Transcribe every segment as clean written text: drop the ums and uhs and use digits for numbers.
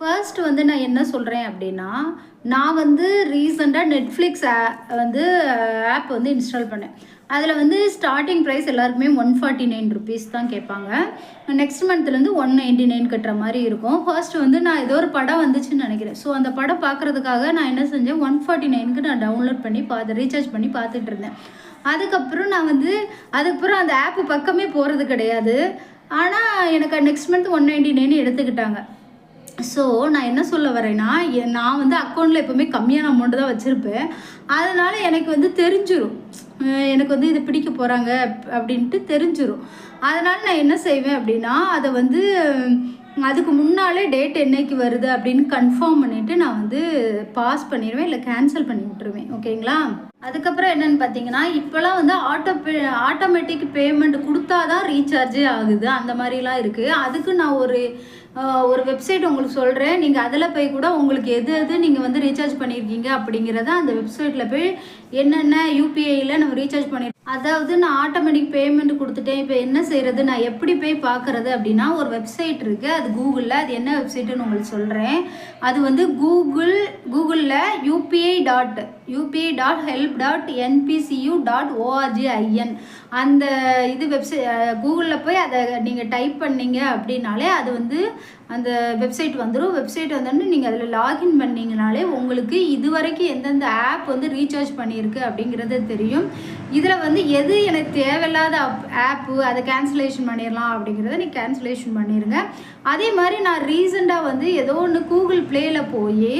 First வந்து நான் என்ன சொல்கிறேன் அப்படின்னா, நான் வந்து ரீசெண்டாக நெட்ஃப்ளிக்ஸ் ஆப் வந்து இன்ஸ்டால் பண்ணேன். அதில் வந்து ஸ்டார்டிங் ப்ரைஸ் எல்லாருக்குமே ₹149 தான் கேட்பாங்க. நெக்ஸ்ட் மந்த்லேருந்து $199 கட்டுற மாதிரி இருக்கும். ஃபர்ஸ்ட் வந்து நான் ஏதோ ஒரு படம் வந்துச்சுன்னு நினைக்கிறேன். ஸோ அந்த படம் பார்க்குறதுக்காக நான் என்ன செஞ்சேன், 149க்கு நான் டவுன்லோட் பண்ணி ரீசார்ஜ் பண்ணி பார்த்துட்டு இருந்தேன். அதுக்கப்புறம் நான் வந்து அதுக்கப்புறம் அந்த ஆப் பக்கமே போகிறது கிடையாது. ஆனால் எனக்கு நெக்ஸ்ட் மந்த் 199 எடுத்துக்கிட்டாங்க. ஸோ நான் என்ன சொல்ல வரேன்னா, நான் வந்து அக்கௌண்ட்டில் எப்போவுமே கம்மியான அமௌண்ட்டு தான் வச்சுருப்பேன். அதனால் எனக்கு வந்து தெரிஞ்சிடும், எனக்கு வந்து இது பிடிக்க போகிறாங்க அப்படின்ட்டு தெரிஞ்சிடும். அதனால் நான் என்ன செய்வேன் அப்படின்னா, அதை வந்து அதுக்கு முன்னாலே டேட் என்னைக்கு வருது அப்படின்னு கன்ஃபார்ம் பண்ணிவிட்டு நான் வந்து பாஸ் பண்ணிடுவேன், இல்லை கேன்சல் பண்ணி விட்டுருவேன். ஓகேங்களா? அதுக்கப்புறம் என்னென்னு பார்த்தீங்கன்னா, இப்போலாம் வந்து ஆட்டோமேட்டிக் பேமெண்ட் கொடுத்தா தான் ரீசார்ஜே ஆகுது. அந்த மாதிரிலாம் இருக்குது. அதுக்கு நான் ஒரு வெப்சைட் உங்களுக்கு சொல்கிறேன். நீங்கள் அதில் போய் கூட உங்களுக்கு எது நீங்கள் வந்து ரீசார்ஜ் பண்ணியிருக்கீங்க அப்படிங்கிறத அந்த வெப்சைட்டில் போய் என்னென்ன யூபிஐயில் நம்ம ரீசார்ஜ் பண்ணியிருக்கோம், அதாவது நான் ஆட்டோமேட்டிக் பேமெண்ட் கொடுத்துட்டேன், இப்போ என்ன செய்கிறது, நான் எப்படி போய் பார்க்குறது அப்படின்னா, ஒரு வெப்சைட் இருக்குது. அது கூகுளில், அது என்ன வெப்சைட்டுன்னு உங்களுக்கு சொல்கிறேன். அது வந்து கூகுளில் upi.help.npcu.org.in அந்த இது கூகுளில் போய் அதை நீங்கள் டைப் பண்ணீங்க அப்படின்னாலே அது வந்து அந்த வெப்சைட் வந்துடும். வெப்சைட் வந்தோடனே நீங்கள் அதில் லாகின் பண்ணிங்கனாலே உங்களுக்கு இது வரைக்கும் எந்தெந்த ஆப் வந்து ரீசார்ஜ் பண்ணியிருக்கு அப்படிங்கிறது தெரியும். இதில் வந்து எது எனக்கு தேவையில்லாத ஆப்பு அதை கேன்சலேஷன் பண்ணிடலாம் அப்படிங்கிறத நீங்கள் கேன்சலேஷன் பண்ணிடுங்க. அதே மாதிரி நான் ரீசெண்டாக வந்து ஏதோ ஒன்று கூகுள் ப்ளேயில் போய்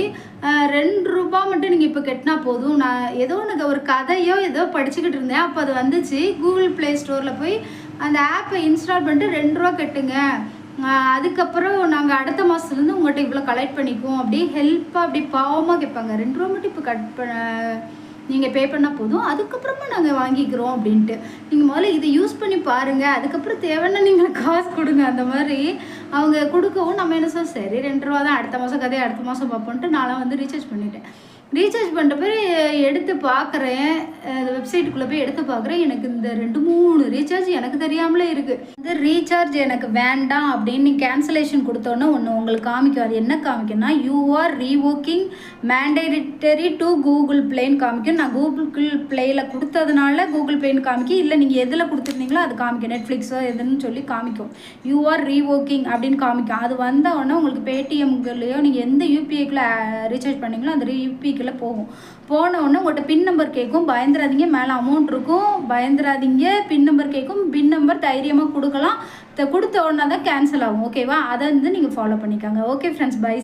₹2 மட்டும் நீங்கள் இப்போ கட்டினா போதும். நான் ஏதோ ஒன்று ஒரு கதையோ ஏதோ படிச்சுக்கிட்டு இருந்தேன். அப்போ அது வந்துச்சு, கூகுள் ப்ளே ஸ்டோரில் போய் அந்த ஆப்பை இன்ஸ்டால் பண்ணிட்டு ₹2 கட்டுங்க, அதுக்கப்புறம் நாங்கள் அடுத்த மாதத்துலேருந்து உங்கள்கிட்ட இவ்வளோ கலெக்ட் பண்ணிக்குவோம் அப்படி ஹெல்ப்பாக அப்படி பாவமாக கேட்பாங்க. ₹2 மட்டும் இப்போ நீங்கள் பே பண்ணால் போதும், அதுக்கப்புறமா நாங்கள் வாங்கிக்கிறோம் அப்படின்ட்டு. நீங்கள் முதல்ல இதை யூஸ் பண்ணி பாருங்கள், அதுக்கப்புறம் தேவைன்னா நீங்கள் காசு கொடுங்க. அந்த மாதிரி அவங்க கொடுக்கவும் நம்ம என்ன சொல்ல, சரி ₹2 தான், அடுத்த மாதம் கதையை அடுத்த மாதம் பார்ப்போன்ட்டு நான்லாம் வந்து ரீசார்ஜ் பண்ணிட்டேன். ரீசார்ஜ் பண்ணுற போய் எடுத்து பார்க்குறேன், அந்த வெப்சைட்டுக்குள்ளே போய் எடுத்து பார்க்குறேன், எனக்கு இந்த 2-3 ரீசார்ஜ் எனக்கு தெரியாமலே இருக்குது. இந்த ரீசார்ஜ் எனக்கு வேண்டாம் அப்படின்னு நீங்கள் கேன்சலேஷன் கொடுத்தோன்னே ஒன்று உங்களுக்கு காமிக்கும். அது என்ன காமிக்கும்னா, you are revoking mandatory to Google ப்ளேன்னு காமிக்கும். நான் கூகுள் ப்ளேயில் கொடுத்ததுனால கூகுள் ப்ளேன்னு காமிக்கும், இல்லை நீங்கள் எதில் கொடுத்துருந்தீங்களோ அது காமிக்கும், நெட்ஃப்ளிக்ஸோ எதுன்னு சொல்லி காமிக்கும். யூ ஆர் ரீவோக்கிங் அப்படின்னு காமிக்கும். அது வந்த உடனே உங்களுக்கு பேடிஎம்லையோ நீங்கள் எந்த யூபிஐக்குள்ளே ரீசார்ஜ் பண்ணீங்களோ அந்த யூபிஐக்கு போகும். போன உடனே உங்கள்கிட்ட பின் நம்பர் கேட்கும், பயந்துராதீங்க, மேலே அமௌண்ட் இருக்கும், பயந்துராதீங்க, பின் நம்பர் கேட்கும், பின் நம்பர் தைரியமாக கொடுக்கலாம். கொடுத்த உடனே தான் கேன்சல் ஆகும். ஓகேவா? அதை வந்து நீங்கள் ஃபாலோ பண்ணிக்கோங்க. Okay friends, by.